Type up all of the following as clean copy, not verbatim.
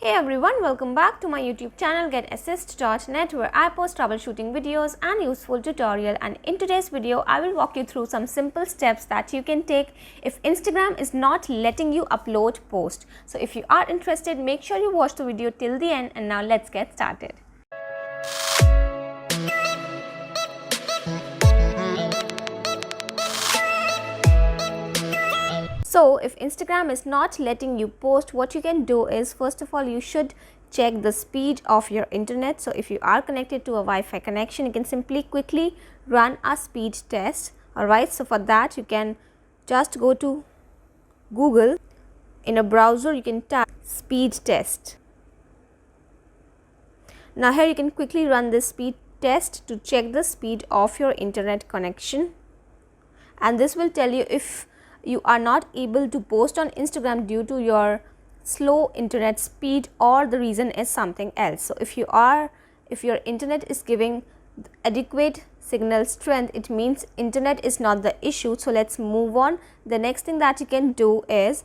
Hey everyone, welcome back to my YouTube channel GetAssist.net, where I post troubleshooting videos and useful tutorial. And in today's video, I will walk you through some simple steps that you can take if Instagram is not letting you upload post. So if you are interested, make sure you watch the video till the end, and now let's get started. So if Instagram is not letting you post, what you can do is, first of all, you should check the speed of your internet. So if you are connected to a Wi-Fi connection, you can simply quickly run a speed test. Alright, so for that you can just go to Google. In a browser you can type speed test. Now here you can quickly run this speed test to check the speed of your internet connection, and this will tell you if you are not able to post on Instagram due to your slow internet speed, or the reason is something else. So if your internet is giving adequate signal strength, it means internet is not the issue. So let's move on. The next thing that you can do is,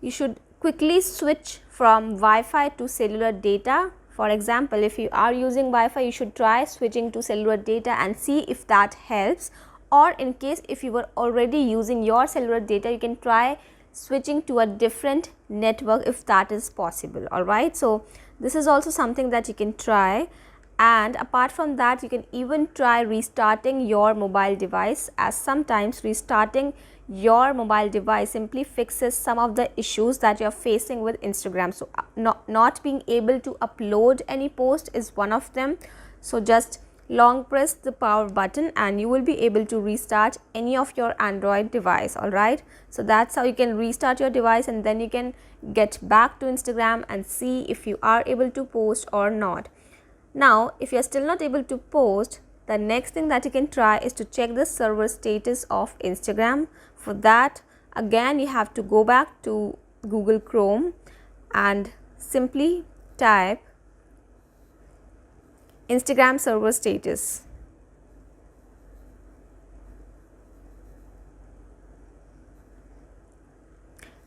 you should quickly switch from Wi-Fi to cellular data. For example, if you are using Wi-Fi, you should try switching to cellular data and see if that helps. Or in case if you were already using your cellular data, you can try switching to a different network if that is possible. Alright, so this is also something that you can try. And apart from that, you can even try restarting your mobile device, as sometimes restarting your mobile device simply fixes some of the issues that you are facing with Instagram. So not being able to upload any post is one of them. So just long press the power button and you will be able to restart any of your Android device. Alright, so that's how you can restart your device, and then you can get back to Instagram and see if you are able to post or not. Now if you are still not able to post, the next thing that you can try is to check the server status of Instagram. For that, again you have to go back to Google Chrome and simply type Instagram server status.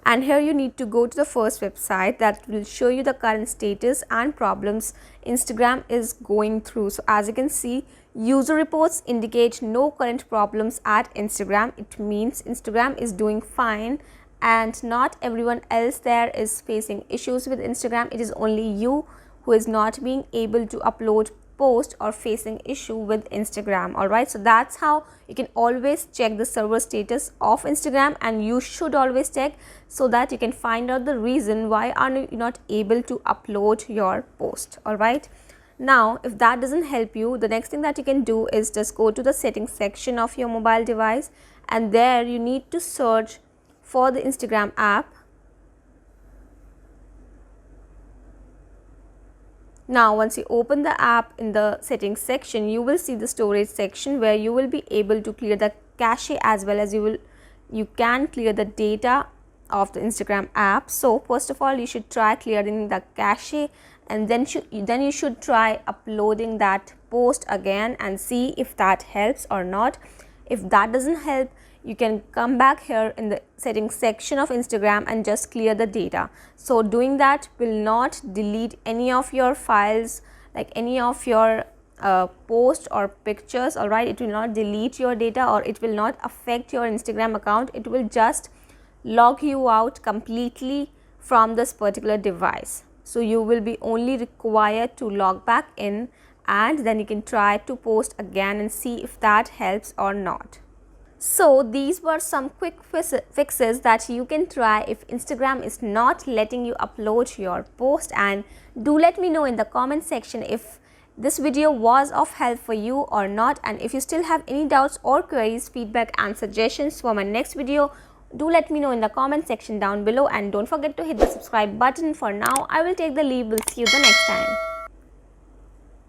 And here you need to go to the first website that will show you the current status and problems Instagram is going through. So as you can see, user reports indicate no current problems at Instagram. It means Instagram is doing fine and not everyone else there is facing issues with Instagram. It is only you who is not being able to upload post or facing issue with Instagram. Alright, so that's how you can always check the server status of Instagram, and you should always check so that you can find out the reason why are you not able to upload your post. Alright, now if that doesn't help you, the next thing that you can do is just go to the settings section of your mobile device, and there you need to search for the Instagram app. Now once you open the app, in the settings section you will see the storage section, where you will be able to clear the cache, as well as you can clear the data of the Instagram app. So first of all, you should try clearing the cache, and then you should try uploading that post again and see if that helps or not. If that doesn't help, you can come back here in the settings section of Instagram and just clear the data. So doing that will not delete any of your files, like any of your posts or pictures. Alright, it will not delete your data, or it will not affect your Instagram account. It will just log you out completely from this particular device. So you will be only required to log back in, and then you can try to post again and see if that helps or not. So these were some quick fixes that you can try if Instagram is not letting you upload your post. And do let me know in the comment section if this video was of help for you or not. And if you still have any doubts or queries, feedback and suggestions for my next video, do let me know in the comment section down below, and don't forget to hit the subscribe button. For now, I will take the leave. We'll see you the next time.